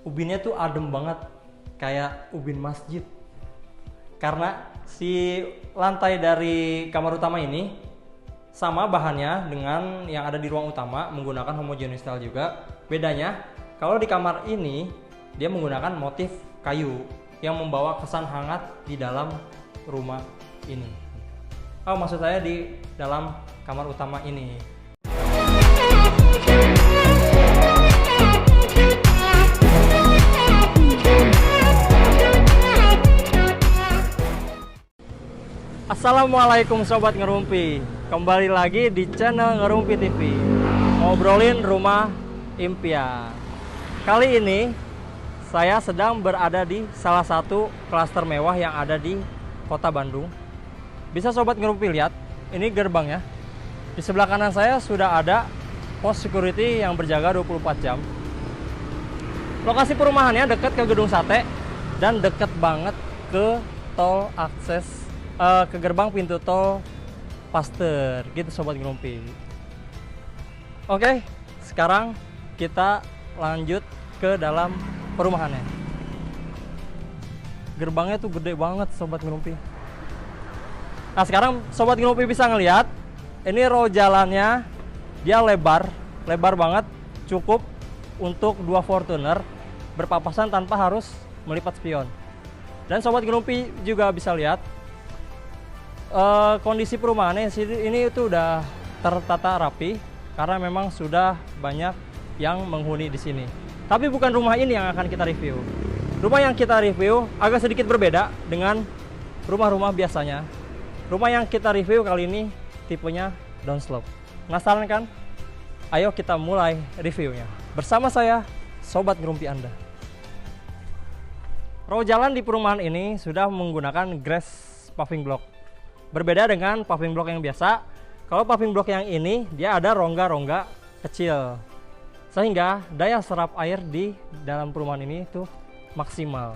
ubinnya tuh adem banget, kayak ubin masjid. Karena si lantai dari kamar utama ini sama bahannya dengan yang ada di ruang utama, menggunakan homogeneous tile juga. Bedanya, kalau di kamar ini dia menggunakan motif kayu yang membawa kesan hangat di dalam rumah ini. Oh, maksud saya di dalam kamar utama ini. Assalamualaikum Sobat Ngerumpi. Kembali lagi di channel Ngerumpi TV, ngobrolin rumah impian. Kali ini saya sedang berada di salah satu klaster mewah yang ada di Kota Bandung. Bisa Sobat Ngerumpi lihat, ini gerbangnya. Di sebelah kanan saya sudah ada pos security yang berjaga 24 jam. Lokasi perumahannya dekat ke Gedung Sate dan dekat banget ke tol akses, ke gerbang pintu tol Paster, gitu Sobat Ngerumpi. Oke, sekarang kita lanjut ke dalam perumahannya. Gerbangnya tuh gede banget Sobat Ngerumpi. Nah, sekarang Sobat Ngerumpi bisa ngelihat ini row jalannya, dia lebar banget, cukup untuk 2 Fortuner berpapasan tanpa harus melipat spion. Dan Sobat Ngerumpi juga bisa lihat kondisi perumahannya ini itu udah tertata rapi karena memang sudah banyak yang menghuni di sini. Tapi bukan rumah ini yang akan kita review. Rumah yang kita review agak sedikit berbeda dengan rumah-rumah biasanya. Rumah yang kita review kali ini tipenya downslope. Penasaran kan? Ayo kita mulai reviewnya bersama saya, Sobat Ngerumpi Anda. Row jalan di perumahan ini sudah menggunakan grass paving block. Berbeda dengan paving block yang biasa. Kalau paving block yang ini dia ada rongga-rongga kecil, sehingga daya serap air di dalam perumahan ini tuh maksimal,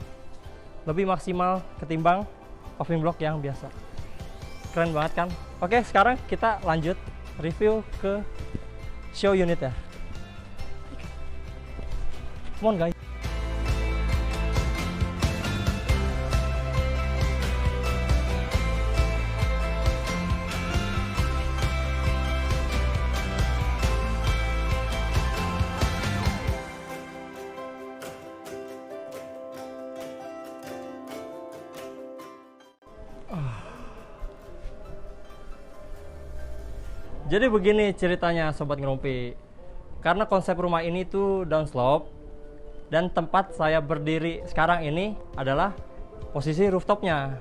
lebih maksimal ketimbang paving block yang biasa. Keren banget kan? Oke, sekarang kita lanjut review ke show unit ya. Come on guys. Jadi begini ceritanya Sobat Ngerumpi. Karena konsep rumah ini tuh downslope dan tempat saya berdiri sekarang ini adalah posisi rooftopnya.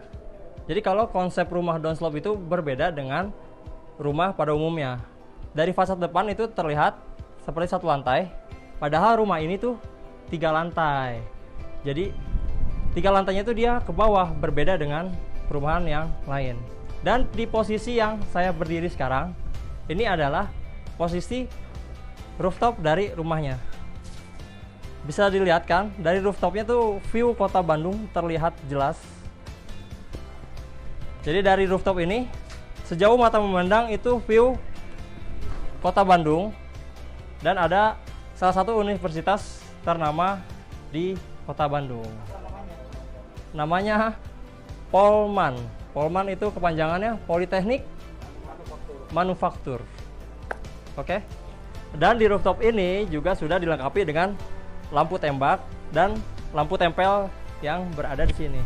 Jadi kalau konsep rumah downslope itu berbeda dengan rumah pada umumnya. Dari fasad depan itu terlihat seperti 1 lantai, padahal rumah ini tuh 3 lantai. Jadi 3 lantainya itu dia ke bawah, berbeda dengan perumahan yang lain. Dan di posisi yang saya berdiri sekarang, ini adalah posisi rooftop dari rumahnya. Bisa dilihat kan, dari rooftopnya tuh view Kota Bandung terlihat jelas. Jadi dari rooftop ini, sejauh mata memandang itu view Kota Bandung. Dan ada salah satu universitas ternama di Kota Bandung. Namanya Polman. Polman itu kepanjangannya Politeknik Manufaktur. Oke. Dan di rooftop ini juga sudah dilengkapi dengan lampu tembak dan lampu tempel yang berada di sini.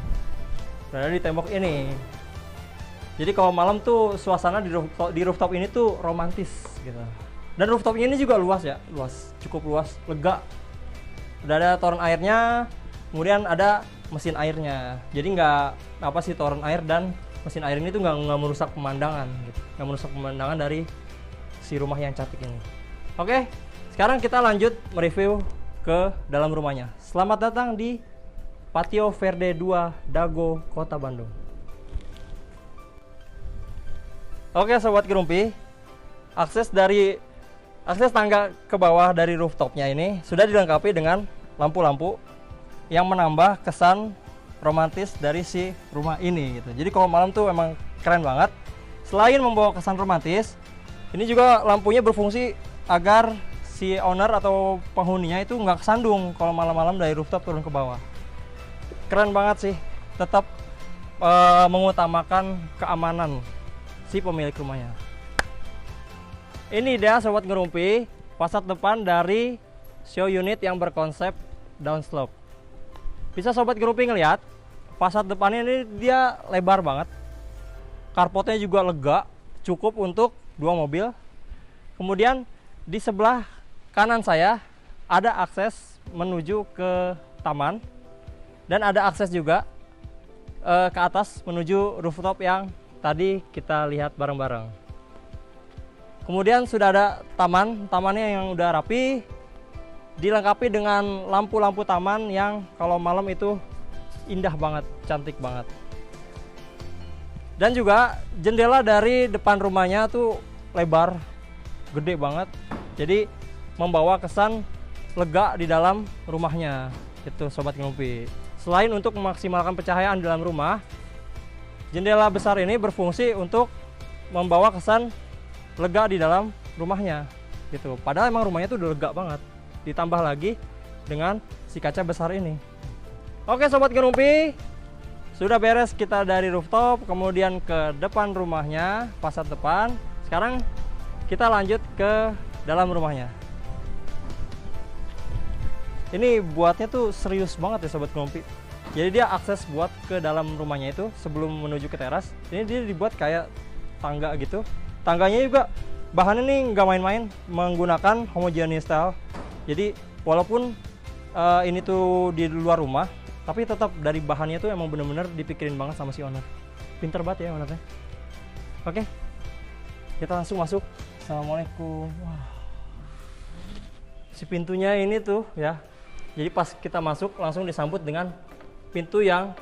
Berada di tembok ini. Jadi kalau malam tuh suasana di rooftop ini tuh romantis gitu. Dan rooftop ini juga luas ya, cukup luas, lega. Udah ada toren airnya, kemudian ada mesin airnya. Jadi nggak toren air dan mesin air ini tuh nggak merusak pemandangan gitu. Nggak merusak pemandangan dari si rumah yang cantik ini. Oke, sekarang kita lanjut mereview ke dalam rumahnya. Selamat datang di Patio Verde 2 Dago, Kota Bandung. Oke Sobat Ngerumpi, akses tangga ke bawah dari rooftopnya ini sudah dilengkapi dengan lampu-lampu yang menambah kesan romantis dari si rumah ini gitu. Jadi kalau malam tuh emang keren banget. Selain membawa kesan romantis, ini juga lampunya berfungsi agar si owner atau penghuninya itu nggak kesandung kalau malam-malam dari rooftop turun ke bawah. Keren banget sih, tetap mengutamakan keamanan si pemilik rumahnya. Ini dia sobat ngerumpi, fasad depan dari show unit yang berkonsep downslope. Bisa sobat ngerumpi ngelihat fasad depannya ini dia lebar banget, carportnya juga lega, cukup untuk 2 mobil. Kemudian di sebelah kanan saya ada akses menuju ke taman dan ada akses juga ke atas menuju rooftop yang tadi kita lihat bareng-bareng. Kemudian sudah ada tamannya yang udah rapi, dilengkapi dengan lampu-lampu taman yang kalau malam itu indah banget, cantik banget. Dan juga jendela dari depan rumahnya tuh lebar, gede banget. Jadi membawa kesan lega di dalam rumahnya. Itu sobat ngerumpi. Selain untuk memaksimalkan pencahayaan di dalam rumah, jendela besar ini berfungsi untuk membawa kesan lega di dalam rumahnya gitu. Padahal emang rumahnya tuh udah lega banget, ditambah lagi dengan si kaca besar ini. Oke sobat ngerumpi, sudah beres kita dari rooftop, kemudian ke depan rumahnya, fasad depan. Sekarang kita lanjut ke dalam rumahnya. Ini buatnya tuh serius banget ya sobat ngerumpi. Jadi dia akses buat ke dalam rumahnya itu sebelum menuju ke teras. Ini dia dibuat kayak tangga gitu. Tangganya juga bahannya nih nggak main-main, menggunakan homogeneous style. Jadi walaupun ini tuh di luar rumah, tapi tetap dari bahannya tuh emang bener-bener dipikirin banget sama si owner. Pinter banget ya ownernya. Oke, kita langsung masuk. Assalamualaikum. Wah. Si pintunya ini tuh ya, jadi pas kita masuk langsung disambut dengan pintu yang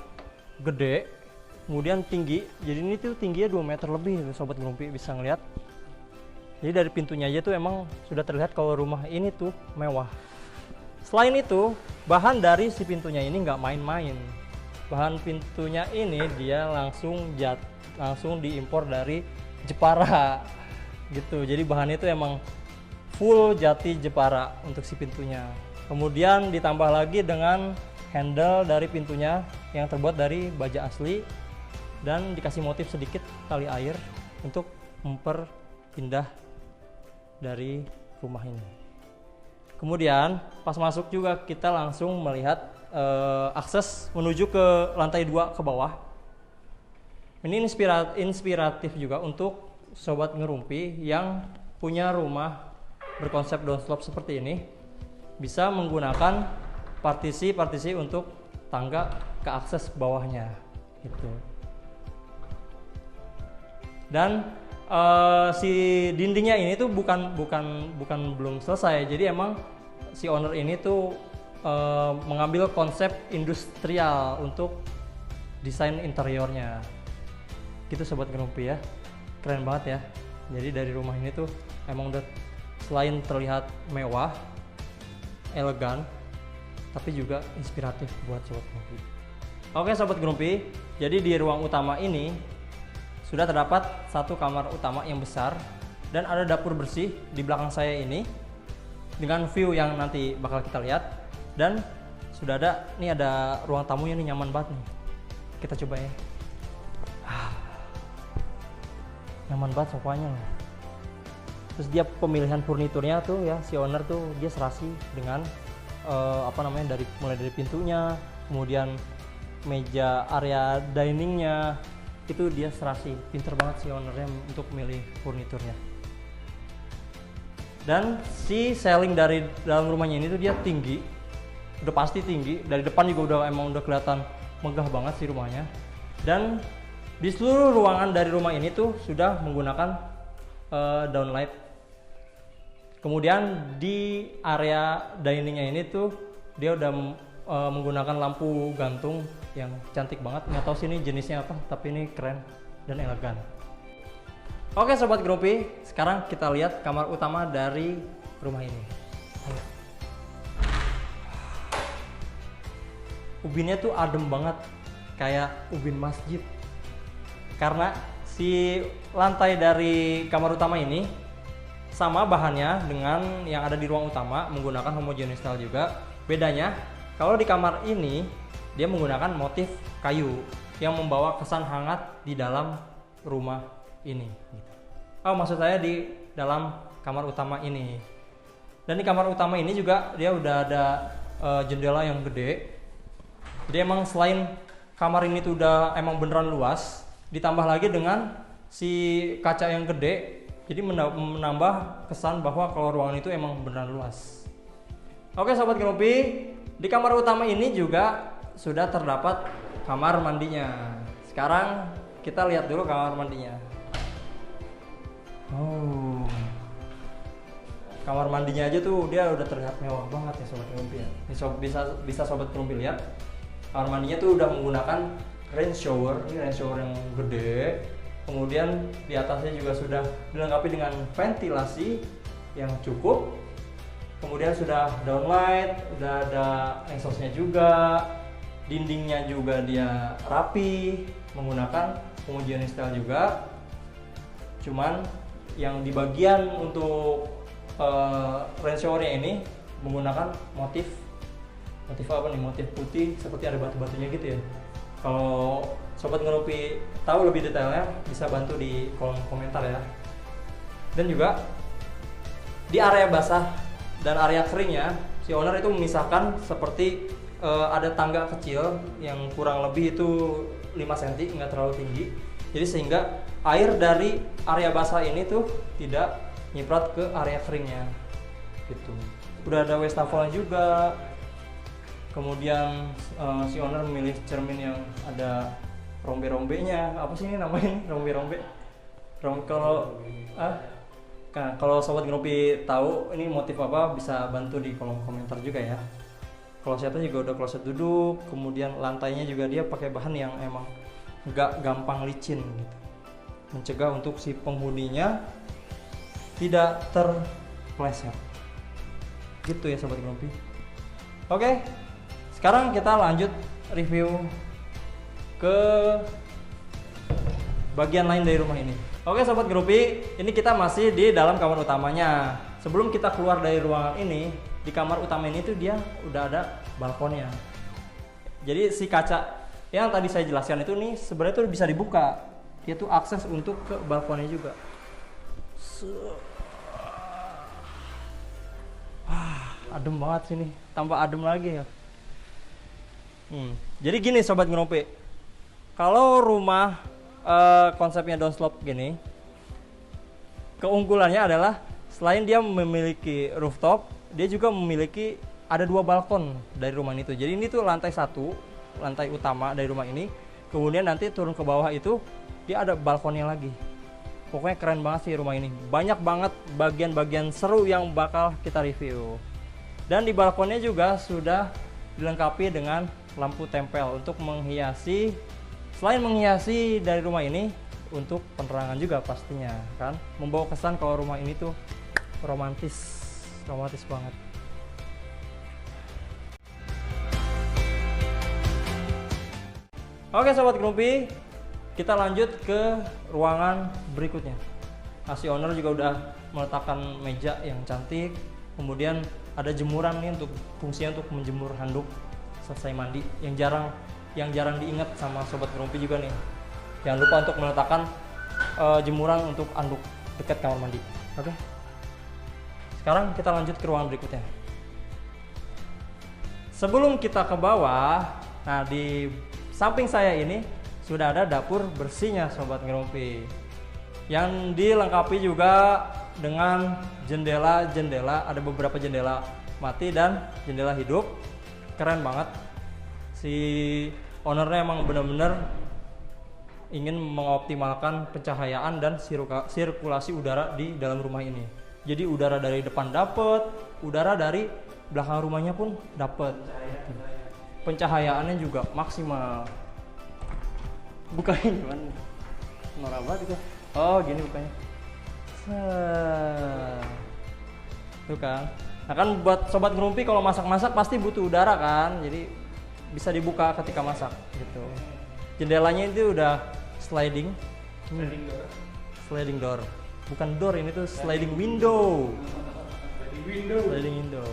gede, kemudian tinggi. Jadi ini tuh tingginya 2 meter lebih, sobat ngerumpi bisa ngeliat. Jadi dari pintunya aja tuh emang sudah terlihat kalau rumah ini tuh mewah. Selain itu, bahan dari si pintunya ini nggak main-main. Bahan pintunya ini dia langsung diimpor dari Jepara gitu. Jadi bahannya itu emang full jati Jepara untuk si pintunya. Kemudian ditambah lagi dengan handle dari pintunya yang terbuat dari baja asli dan dikasih motif sedikit tali air untuk memperindah dari rumah ini. Kemudian pas masuk juga kita langsung melihat akses menuju ke lantai 2 ke bawah. Ini inspiratif juga untuk sobat ngerumpi yang punya rumah berkonsep downslope seperti ini, bisa menggunakan partisi-partisi untuk tangga ke akses bawahnya gitu. Dan si dindingnya ini tuh bukan belum selesai. Jadi emang si owner ini tuh mengambil konsep industrial untuk desain interiornya. Gitu sobat ngerumpi ya. Keren banget ya. Jadi dari rumah ini tuh emang udah selain terlihat mewah, elegan, tapi juga inspiratif buat sobat ngerumpi. Oke sobat ngerumpi, jadi di ruang utama ini sudah terdapat satu kamar utama yang besar dan ada dapur bersih di belakang saya ini dengan view yang nanti bakal kita lihat. Dan sudah ada, nih ada ruang tamunya nih, nyaman banget nih. Kita coba ya. Nyaman banget sofanya loh. Terus dia pemilihan furniturnya tuh ya, si owner tuh dia serasi dengan mulai dari pintunya, kemudian meja area diningnya itu dia serasi. Pinter banget si ownernya untuk milih furniturnya. Dan si ceiling dari dalam rumahnya ini tuh dia tinggi, udah pasti tinggi. Dari depan juga udah kelihatan megah banget sih rumahnya. Dan di seluruh ruangan dari rumah ini tuh sudah menggunakan downlight. Kemudian di area diningnya ini tuh dia udah menggunakan lampu gantung yang cantik banget. Nggak tahu sih ini jenisnya apa, tapi ini keren dan elegan. Oke sobat ngerumpi, sekarang kita lihat kamar utama dari rumah ini. Ubinnya tuh adem banget, kayak ubin masjid. Karena si lantai dari kamar utama ini sama bahannya dengan yang ada di ruang utama, menggunakan homogeneous style juga. Bedanya kalau di kamar ini dia menggunakan motif kayu yang membawa kesan hangat di dalam rumah ini. Oh, maksud saya di dalam kamar utama ini. Dan di kamar utama ini juga dia udah ada jendela yang gede. Jadi emang selain kamar ini tuh udah emang beneran luas, ditambah lagi dengan si kaca yang gede, jadi menambah kesan bahwa kalau ruangan itu emang beneran luas. Oke sobat Genupi, di kamar utama ini juga sudah terdapat kamar mandinya. Sekarang kita lihat dulu kamar mandinya. Oh, kamar mandinya aja tuh dia udah terlihat mewah banget ya sobat Genupi ya. Bisa sobat Genupi lihat. Kamar mandinya tuh udah menggunakan rain shower. Ini rain shower yang gede. Kemudian di atasnya juga sudah dilengkapi dengan ventilasi yang cukup. Kemudian sudah downlight, udah ada exhaustnya juga. Dindingnya juga dia rapi, menggunakan homogeneous style juga. Cuman yang di bagian untuk rain showernya ini menggunakan motif apa nih, motif putih seperti ada batu-batunya gitu ya. Kalau sobat Genupi tahu lebih detailnya bisa bantu di kolom komentar ya. Dan juga di area basah dan area keringnya si owner itu memisahkan seperti ada tangga kecil yang kurang lebih itu 5 cm, nggak terlalu tinggi. Jadi sehingga air dari area basah ini tuh tidak nyiprat ke area keringnya gitu. Udah ada wastafelnya juga. Kemudian si owner memilih cermin yang ada rombe-rombenya. Apa sih ini namanya? Rombe-rombe. Kalau sobat Genupi tahu ini motif apa bisa bantu di kolom komentar juga ya. Klosetnya juga udah kloset duduk. Kemudian lantainya juga dia pakai bahan yang emang nggak gampang licin gitu. Mencegah untuk si penghuninya tidak terpleset. Gitu ya sobat Genupi. Oke. Sekarang kita lanjut review ke bagian lain dari rumah ini. Oke sobat Genupi, ini kita masih di dalam kamar utamanya. Sebelum kita keluar dari ruangan ini, di kamar utama ini tuh dia udah ada balkonnya. Jadi si kaca yang tadi saya jelaskan itu nih sebenarnya tuh bisa dibuka. Dia tuh akses untuk ke balkonnya juga. Adem banget sini, tambah adem lagi ya. Jadi gini sobat Genupi, kalau rumah konsepnya downslope gini, keunggulannya adalah selain dia memiliki rooftop, dia juga memiliki ada 2 balkon dari rumah itu. Jadi ini tuh lantai 1, lantai utama dari rumah ini. Kemudian nanti turun ke bawah itu dia ada balkonnya lagi. Pokoknya keren banget sih rumah ini. Banyak banget bagian-bagian seru yang bakal kita review. Dan di balkonnya juga sudah dilengkapi dengan lampu tempel untuk menghiasi, selain menghiasi dari rumah ini, untuk penerangan juga pastinya kan, membawa kesan kalau rumah ini tuh romantis banget. Oke sobat Genupi, kita lanjut ke ruangan berikutnya. Si owner juga udah meletakkan meja yang cantik, kemudian ada jemuran nih untuk fungsinya untuk menjemur handuk selesai mandi, yang jarang diingat sama sobat Genupi juga nih. Jangan lupa untuk meletakkan jemuran untuk handuk dekat kamar mandi. Oke. Sekarang kita lanjut ke ruangan berikutnya. Sebelum kita ke bawah, nah di samping saya ini sudah ada dapur bersihnya sobat Genupi, yang dilengkapi juga dengan jendela, ada beberapa jendela mati dan jendela hidup. Keren banget. Si ownernya emang bener-bener ingin mengoptimalkan pencahayaan dan sirkulasi udara di dalam rumah ini. Jadi udara dari depan dapet, udara dari belakang rumahnya pun dapet. Pencahayaannya juga maksimal. Bukanya gimana? Norak banget itu. Oh gini bukanya. Tuh kan. Nah kan buat sobat Genupi kalau masak-masak pasti butuh udara kan, jadi bisa dibuka ketika masak gitu. Jendelanya itu udah sliding door. bukan door, ini tuh sliding window. Sliding window.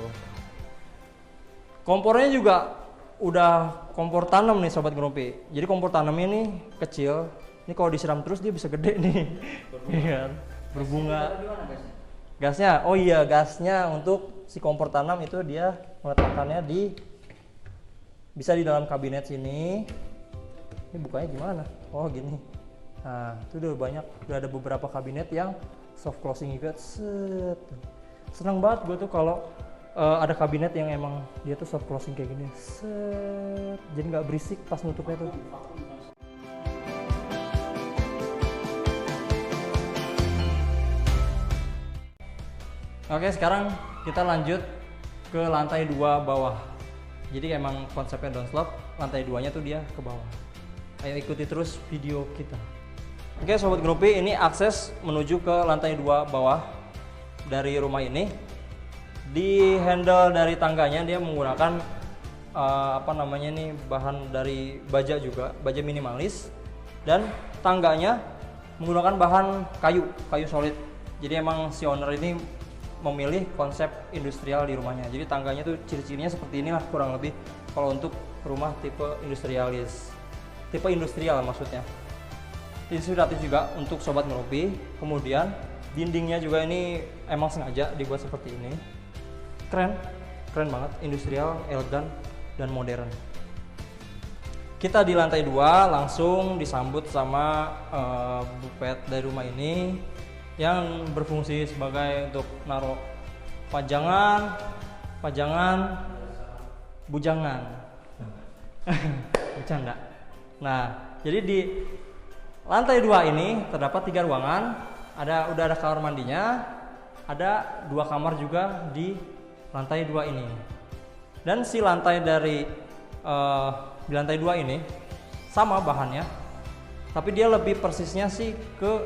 Kompornya juga udah kompor tanam nih sobat ngerumpi. Jadi kompor tanamnya ini kecil. Ini kalau disiram terus dia bisa gede nih. Iya kan? Berbunga. Gasnya, oh iya, gasnya untuk si kompor tanam itu dia meletakkannya bisa di dalam kabinet sini. Ini bukanya gimana? Oh gini. Nah, itu udah ada beberapa kabinet yang soft closing juga. Set. Senang banget gue tuh kalau ada kabinet yang emang dia tuh soft closing kayak gini. Set. Jadi nggak berisik pas nutupnya tuh. Oke, sekarang kita lanjut ke lantai 2 bawah. Jadi emang konsepnya downslope, lantai 2-nya tuh dia ke bawah. Ayo ikuti terus video kita. Oke sobat Grupi, ini akses menuju ke lantai 2 bawah dari rumah ini. Di handle dari tangganya dia menggunakan bahan dari baja juga, baja minimalis. Dan tangganya menggunakan bahan kayu solid. Jadi emang si owner ini memilih konsep industrial di rumahnya. Jadi tangganya tuh ciri-cirinya seperti inilah kurang lebih kalau untuk rumah tipe industrial maksudnya. Inspiratif juga untuk sobat ngerupi. Kemudian dindingnya juga ini emang sengaja dibuat seperti ini. Keren banget, industrial, elegan dan modern. Kita di lantai 2 langsung disambut sama buffet dari rumah ini yang berfungsi sebagai untuk naruh pajangan, bujangan. Bercanda. Nah, jadi di lantai 2 ini terdapat 3 ruangan. Udah ada kamar mandinya, ada 2 kamar juga di lantai 2 ini. Dan si lantai di lantai 2 ini sama bahannya, tapi dia lebih persisnya sih ke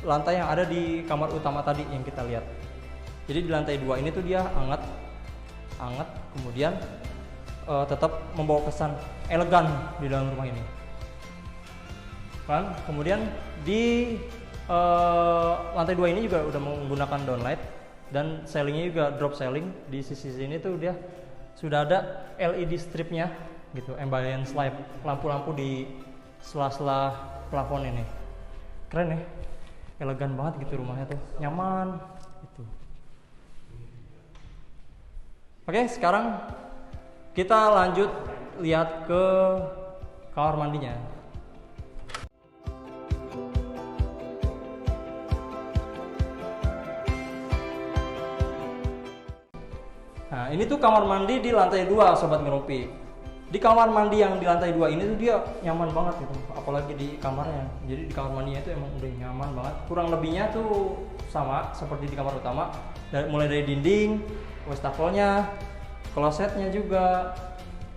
lantai yang ada di kamar utama tadi yang kita lihat. Jadi di lantai 2 ini tuh dia hangat, kemudian tetap membawa kesan elegan di dalam rumah ini. Kan? Kemudian di lantai 2 ini juga udah menggunakan downlight dan ceilingnya juga drop ceiling. Di sisi sini tuh dia sudah ada LED stripnya gitu, ambience light, lampu-lampu di sela-sela plafon ini. Keren ya, elegan banget gitu rumahnya tuh, nyaman gitu. Oke, sekarang kita lanjut lihat ke kamar mandinya. Nah, ini tuh kamar mandi di lantai 2 sobat ngerupi. Di kamar mandi yang di lantai 2 ini tuh dia nyaman banget gitu, apalagi di kamarnya. Jadi di kamar mandinya itu emang udah nyaman banget. Kurang lebihnya tuh sama seperti di kamar utama, mulai dari dinding, wastafelnya, klosetnya juga.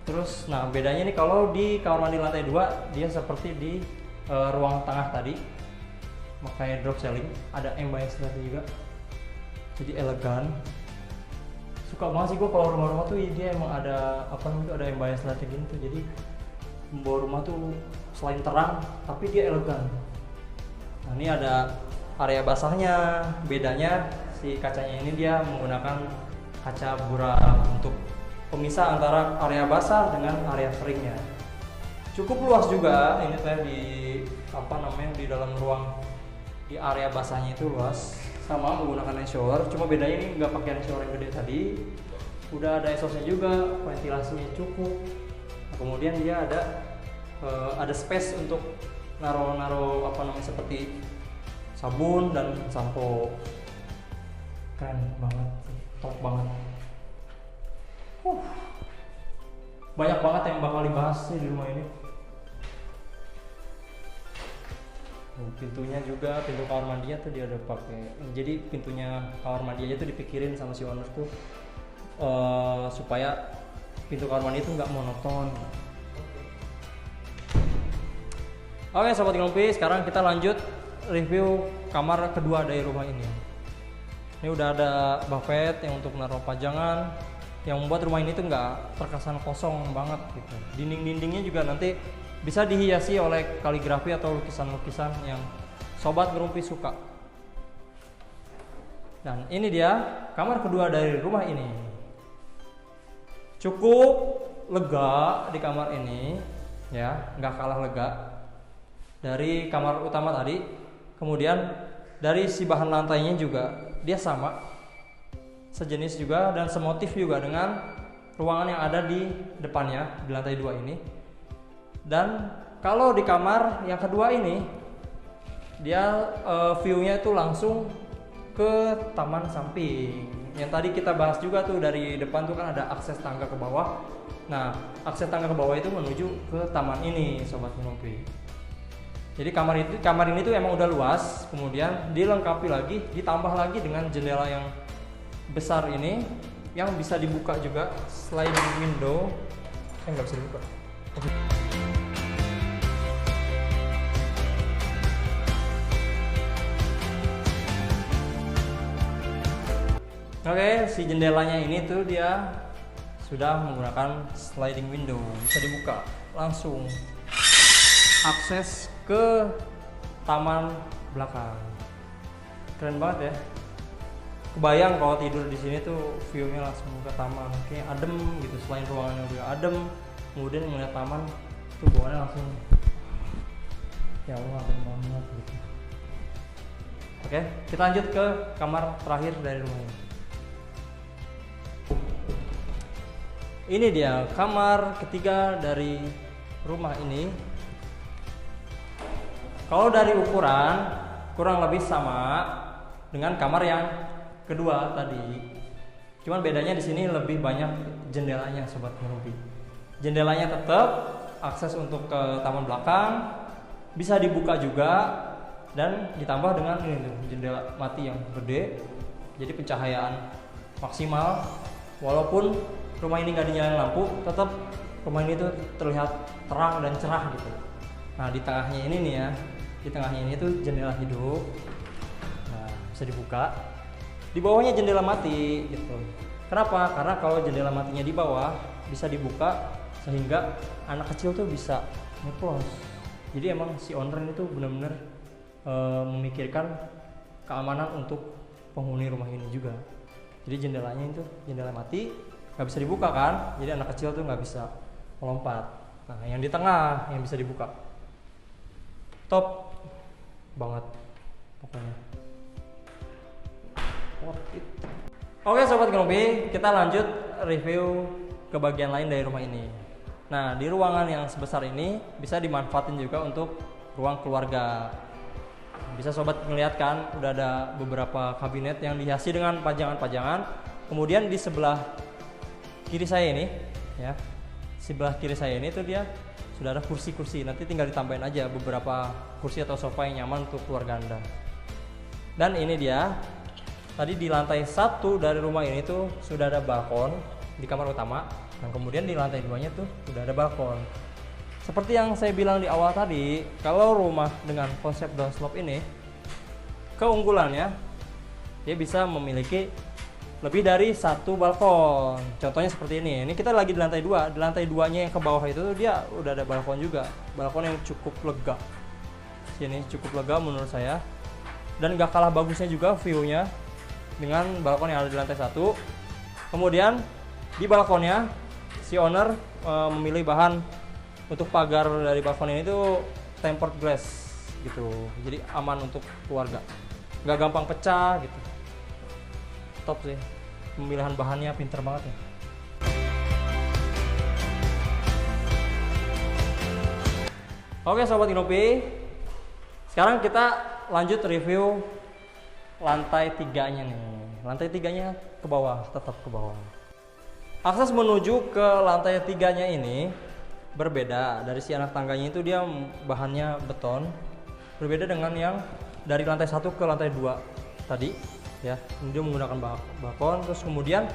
Terus nah bedanya nih kalau di kamar mandi lantai 2 dia seperti di ruang tengah tadi, makanya drop ceiling, ada ambience light juga. Jadi elegan. Suka banget sih gue kalau rumah-rumah tuh dia emang ada ada ambience light gini tuh, jadi membawa rumah tuh selain terang tapi dia elegan. Nah ini ada area basahnya. Bedanya si kacanya ini dia menggunakan kaca buram untuk pemisah antara area basah dengan area keringnya. Cukup luas juga ini teh di dalam ruang di area basahnya itu luas. Sama menggunakan hand shower, cuma bedanya ini nggak pakai hand shower yang gede tadi. Udah ada exhaustnya juga, ventilasinya cukup. Nah, kemudian dia ada space untuk naruh seperti sabun dan sampo. Keren banget, top banget. Banyak banget yang bakal dibahas sih di rumah ini. Pintunya juga, pintu kamar mandinya tuh dia udah pakai. Jadi pintunya kamar mandi aja tuh dipikirin sama si owner tuh supaya pintu kamar mandi itu nggak monoton. Oke sobat Ngerupi, sekarang kita lanjut review kamar kedua dari rumah ini. Ini udah ada buffet yang untuk naruh pajangan, yang membuat rumah ini tuh nggak terkesan kosong banget gitu. Dinding-dindingnya juga nanti bisa dihiasi oleh kaligrafi atau lukisan-lukisan yang sobat Ngerupi suka. Dan ini dia kamar kedua dari rumah ini. Cukup lega di kamar ini, ya, nggak kalah lega dari kamar utama tadi. Kemudian dari si bahan lantainya juga dia sama, sejenis juga dan semotif juga dengan ruangan yang ada di depannya di lantai 2 ini. Dan kalau di kamar yang kedua ini, dia view-nya itu langsung ke taman samping. Yang tadi kita bahas juga tuh, dari depan tuh kan ada akses tangga ke bawah. Nah, akses tangga ke bawah itu menuju ke taman ini, Sobat Kinopi. Jadi kamar ini tuh emang udah luas, kemudian dilengkapi lagi, ditambah lagi dengan jendela yang besar ini yang bisa dibuka juga, sliding window. Nggak bisa dibuka. Oke, si jendelanya ini tuh dia sudah menggunakan sliding window, bisa dibuka langsung akses ke taman belakang. Keren banget ya. Kebayang kalau tidur di sini tuh view-nya langsung ke taman, kayak adem gitu. Selain ruangannya juga adem, kemudian melihat taman tuh bawaannya langsung, ya Allah, adem banget gitu. Oke, kita lanjut ke kamar terakhir dari rumah ini. Ini dia kamar ketiga dari rumah ini. Kalau dari ukuran kurang lebih sama dengan kamar yang kedua tadi. Cuman bedanya di sini lebih banyak jendelanya, Sobat Kinopi. Jendelanya tetap akses untuk ke taman belakang, bisa dibuka juga dan ditambah dengan ini tuh, jendela mati yang gede. Jadi pencahayaan maksimal. Walaupun rumah ini nggak dinyalain lampu, tetap rumah ini tuh terlihat terang dan cerah gitu. Nah, di tengahnya ini nih ya, di tengahnya ini tuh jendela hidup. Nah, bisa dibuka. Di bawahnya jendela mati gitu. Kenapa? Karena kalau jendela matinya di bawah bisa dibuka sehingga anak kecil tuh bisa nyeplos. Jadi emang si owner itu benar-benar memikirkan keamanan untuk penghuni rumah ini juga. Jadi jendelanya itu jendela mati, nggak bisa dibuka kan, jadi anak kecil tuh nggak bisa melompat. Nah, yang di tengah yang bisa dibuka, top banget pokoknya. Oke Sobat Kinopi, kita lanjut review ke bagian lain dari rumah ini. Nah, di ruangan yang sebesar ini bisa dimanfaatin juga untuk ruang keluarga. Bisa Sobat melihat kan, udah ada beberapa kabinet yang dihiasi dengan pajangan-pajangan. Kemudian di sebelah kiri saya ini, ya, sebelah kiri saya ini tuh dia sudah ada kursi-kursi. Nanti tinggal ditambahin aja beberapa kursi atau sofa yang nyaman untuk keluarga Anda. Dan ini dia, tadi di lantai 1 dari rumah ini tuh sudah ada balkon di kamar utama. Dan kemudian di lantai 2-nya tuh sudah ada balkon. Seperti yang saya bilang di awal tadi, kalau rumah dengan konsep downslope ini, keunggulannya dia bisa memiliki lebih dari satu balkon. Contohnya seperti ini. Ini kita lagi di lantai 2. Di lantai 2-nya yang ke bawah itu dia udah ada balkon juga. Balkon yang cukup lega. Sini cukup lega menurut saya. Dan gak kalah bagusnya juga view-nya dengan balkon yang ada di lantai 1. Kemudian di balkonnya si owner memilih bahan untuk pagar dari balkon ini tuh tempered glass gitu. Jadi aman untuk keluarga. Gak gampang pecah gitu. Top sih, pemilihan bahannya pinter banget ya. Oke Sobat Kinopi, sekarang kita lanjut review lantai 3-nya nih. Lantai 3-nya ke bawah, tetap ke bawah. Akses menuju ke lantai 3-nya ini berbeda. Dari si anak tangganya itu dia bahannya beton, berbeda dengan yang dari lantai 1 ke lantai 2 tadi. Ya, dia menggunakan balkon. Terus kemudian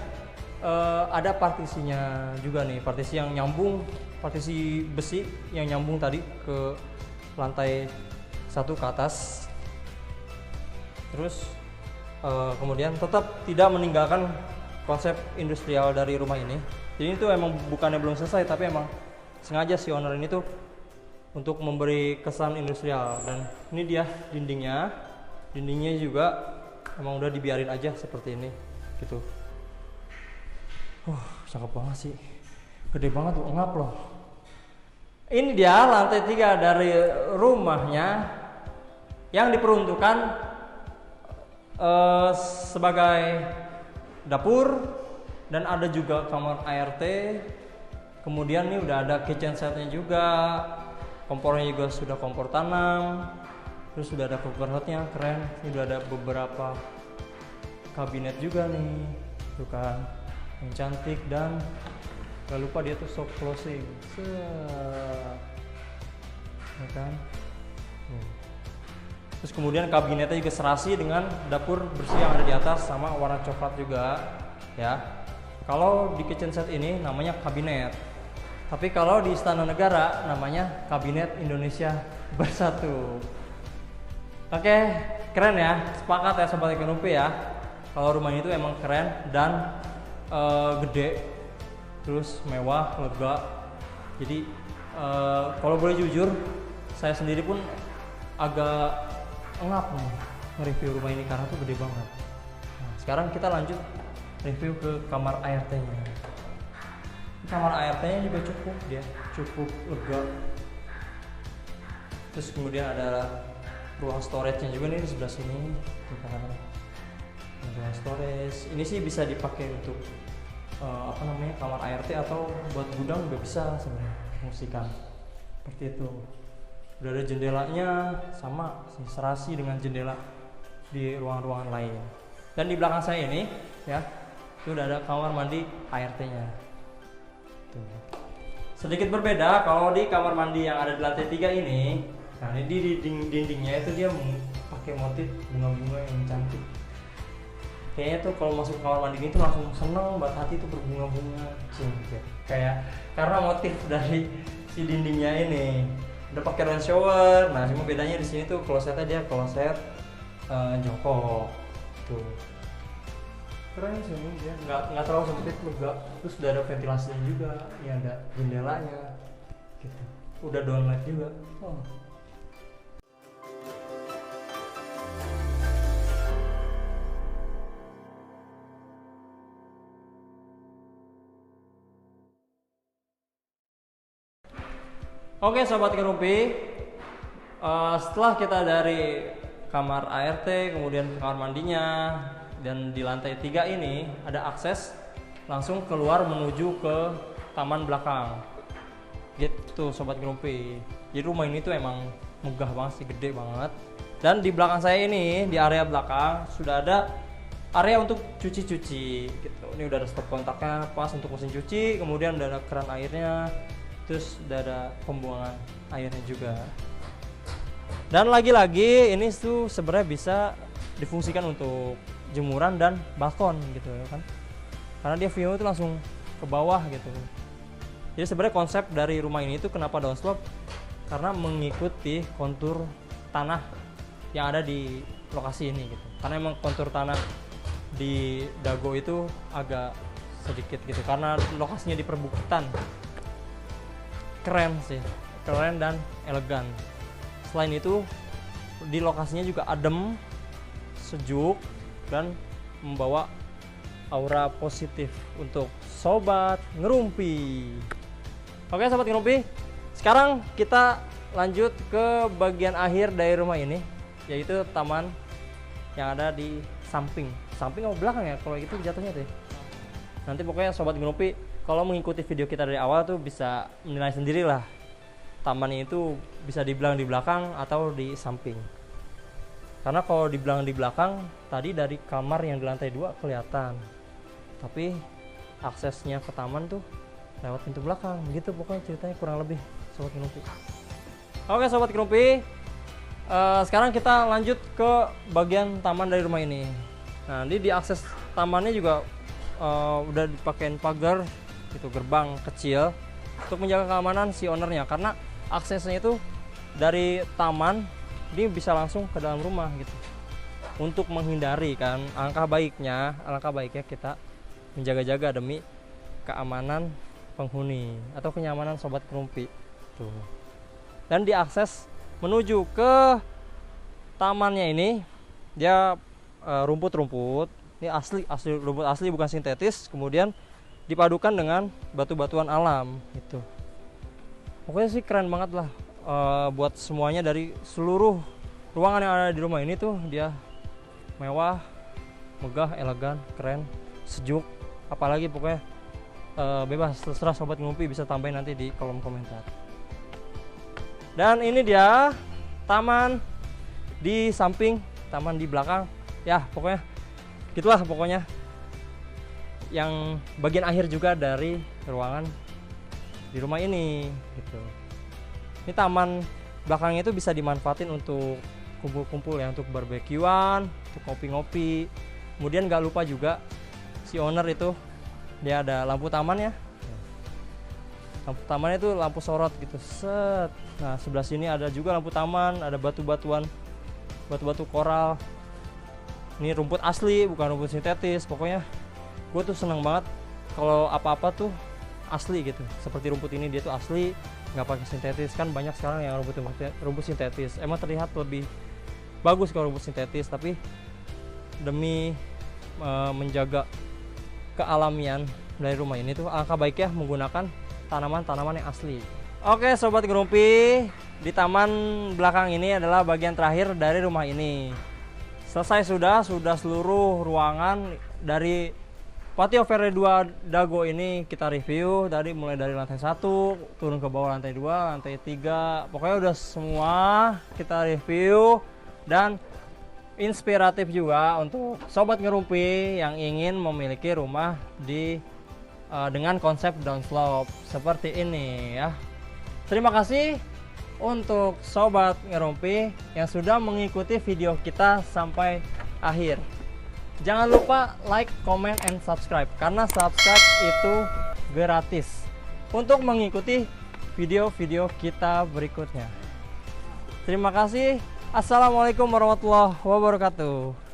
ada partisinya juga nih, partisi yang nyambung, partisi besi yang nyambung tadi ke lantai 1 ke atas. Terus kemudian tetap tidak meninggalkan konsep industrial dari rumah ini. Jadi itu emang bukannya belum selesai, tapi emang sengaja si owner ini tuh untuk memberi kesan industrial. Dan ini dia dindingnya juga emang udah dibiarin aja seperti ini gitu. Cakep banget sih, gede banget tuh, ngap loh. Ini dia lantai 3 dari rumahnya yang diperuntukkan sebagai dapur, dan ada juga kamar ART. Kemudian nih udah ada kitchen setnya juga, kompornya juga sudah kompor tanam, terus sudah ada cooker hotnya, keren. Ini udah ada beberapa kabinet juga nih, tuh kan, yang cantik. Dan gak lupa dia tuh soft closing, ya kan. Terus kemudian kabinetnya juga serasi dengan dapur bersih yang ada di atas sama warna coklat juga ya. Kalau di kitchen set ini namanya kabinet, tapi kalau di Istana Negara namanya Kabinet Indonesia Bersatu. Oke, keren ya, sepakat ya Sobat Ekonomi ya. Kalau rumah ini tuh emang keren dan gede, terus mewah, lega. Jadi kalau boleh jujur, saya sendiri pun agak ngap nih nge-review rumah ini karena tuh gede banget. Nah, sekarang kita lanjut review ke kamar ART-nya. Kamar ART-nya juga cukup lega. Terus kemudian ada ruang storage-nya juga nih di sebelah sini. Ruang storage ini sih bisa dipakai untuk kamar ART atau buat gudang juga bisa sebenarnya, fungsikan seperti itu. Udah ada jendelanya, sama serasi dengan jendela di ruang-ruangan lain. Dan di belakang saya ini ya, itu udah ada kamar mandi ART-nya. Sedikit berbeda kalau di kamar mandi yang ada di lantai 3 ini. Nah, ini di dindingnya itu dia pakai motif bunga-bunga yang cantik. Kayaknya tuh kalau masuk kamar mandi ini tuh langsung seneng banget, hati tuh berbunga-bunga. Kayak karena motif dari si dindingnya ini. Udah pakai rain shower. Nah, cuma bedanya di sini tuh klosetnya dia kloset jongkok tuh. Keren sih ini dia, nggak terlalu sempit, lega. Terus udah ada ventilasinya juga, ya ada jendelanya gitu. Udah downlight juga. Oke Sobat Kerupi, setelah kita dari kamar ART, kemudian kamar mandinya, dan di lantai 3 ini ada akses langsung keluar menuju ke taman belakang gitu Sobat Kerupi. Jadi rumah ini tuh emang megah banget sih, gede banget. Dan di belakang saya ini, di area belakang sudah ada area untuk cuci-cuci gitu. Ini udah ada stop kontaknya pas untuk mesin cuci, kemudian udah ada keran airnya, terus udah ada pembuangan airnya juga. Dan lagi-lagi ini tuh sebenarnya bisa difungsikan untuk jemuran dan balkon gitu ya kan, karena dia view itu langsung ke bawah gitu. Jadi sebenarnya konsep dari rumah ini itu kenapa downslope, karena mengikuti kontur tanah yang ada di lokasi ini gitu. Karena emang kontur tanah di Dago itu agak sedikit gitu, karena lokasinya di perbukitan. Keren sih, keren dan elegan. Selain itu di lokasinya juga adem, sejuk, dan membawa aura positif untuk Sobat Ngerumpi. Oke Sobat Ngerumpi, sekarang kita lanjut ke bagian akhir dari rumah ini, yaitu taman yang ada di samping atau belakang ya, kalau gitu jatuhnya tuh. Nanti pokoknya Sobat Ngerumpi kalau mengikuti video kita dari awal tuh bisa menilai sendiri lah, taman itu bisa dibilang di belakang atau di samping. Karena kalau dibilang di belakang, tadi dari kamar yang di lantai 2 kelihatan, tapi aksesnya ke taman tuh lewat pintu belakang. Gitu pokoknya ceritanya kurang lebih Sobat Ngerumpi. Oke Sobat Ngerumpi, sekarang kita lanjut ke bagian taman dari rumah ini. Nah, di akses tamannya juga udah dipakein pagar itu, gerbang kecil untuk menjaga keamanan si ownernya, karena aksesnya itu dari taman dia bisa langsung ke dalam rumah gitu. Untuk menghindari kan, alangkah baiknya kita menjaga-jaga demi keamanan penghuni atau kenyamanan Sobat Ngerumpi tuh. Dan diakses menuju ke tamannya ini dia rumput-rumput. Ini asli rumput asli, bukan sintetis. Kemudian dipadukan dengan batu-batuan alam gitu. Pokoknya sih keren banget lah. Buat semuanya, dari seluruh ruangan yang ada di rumah ini tuh dia mewah, megah, elegan, keren, sejuk. Apalagi pokoknya bebas, terserah sobat ngumpi, bisa tambahin nanti di kolom komentar. Dan ini dia taman di samping, taman di belakang. Ya pokoknya gitulah, pokoknya yang bagian akhir juga dari ruangan di rumah ini gitu. Ini taman belakangnya itu bisa dimanfaatin untuk kumpul-kumpul ya, untuk barbekyuan, untuk ngopi-ngopi. Kemudian nggak lupa juga si owner itu dia ada lampu taman ya. Lampu tamannya itu lampu sorot gitu, set. Nah sebelah sini ada juga lampu taman, ada batu-batuan, batu-batu koral. Ini rumput asli, bukan rumput sintetis. Pokoknya gue tuh seneng banget kalau apa-apa tuh asli gitu. Seperti rumput ini, dia tuh asli, nggak pakai sintetis. Kan banyak sekarang yang rumput sintetis. Emang terlihat lebih bagus kalau rumput sintetis, tapi demi menjaga kealamian dari rumah ini tuh alangkah baiknya menggunakan tanaman-tanaman yang asli. Oke sobat ngerumpi, di taman belakang ini adalah bagian terakhir dari rumah ini. Selesai sudah seluruh ruangan dari patio Verde 2 Dago ini kita review. Tadi mulai dari lantai 1 turun ke bawah, lantai 2, lantai 3, pokoknya udah semua kita review. Dan inspiratif juga untuk sobat ngerumpi yang ingin memiliki rumah di dengan konsep downslope seperti ini ya. Terima kasih untuk sobat ngerumpi yang sudah mengikuti video kita sampai akhir. Jangan lupa like, comment, and subscribe, karena subscribe itu gratis untuk mengikuti video-video kita berikutnya. Terima kasih. Assalamualaikum warahmatullahi wabarakatuh.